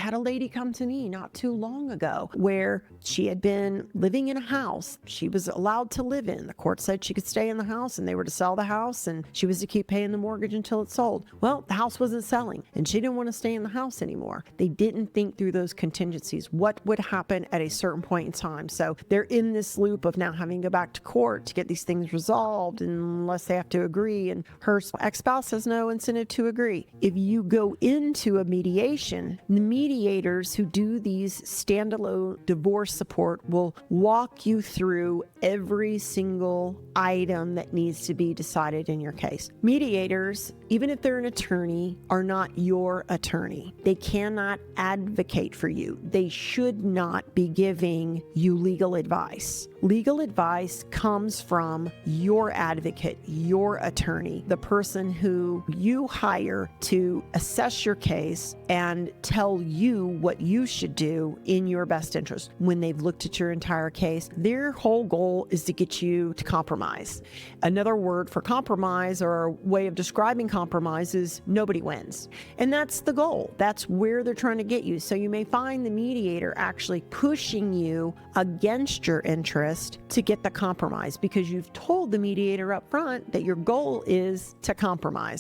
had a lady come to me not too long ago where she had been living in a house she was allowed to live in. The court said she could stay in the house and they were to sell the house and she was to keep paying the mortgage until it sold. Well, the house wasn't selling and she didn't want to stay in the house anymore. They didn't think through those contingencies. What would happen at a certain point in time? So they're in this loop of now having to go back to court to get these things resolved unless they have to agree. And her ex-spouse has no incentive to agree. If you go into a mediation, the mediators who do these standalone divorce support will walk you through every single item that needs to be decided in your case. Mediators, even if they're an attorney, are not your attorney. They cannot advocate for you. They should not be giving you legal advice. Legal advice comes from your advocate, your attorney, the person who you hire to assess your case and tell you what you should do in your best interest. When they've looked at your entire case, their whole goal is to get you to compromise. Another word for compromise, or a way of describing compromise, is nobody wins. And that's the goal. That's where they're trying to get you. So you may find the mediator actually pushing you against your interest to get the compromise because you've told the mediator up front that your goal is to compromise.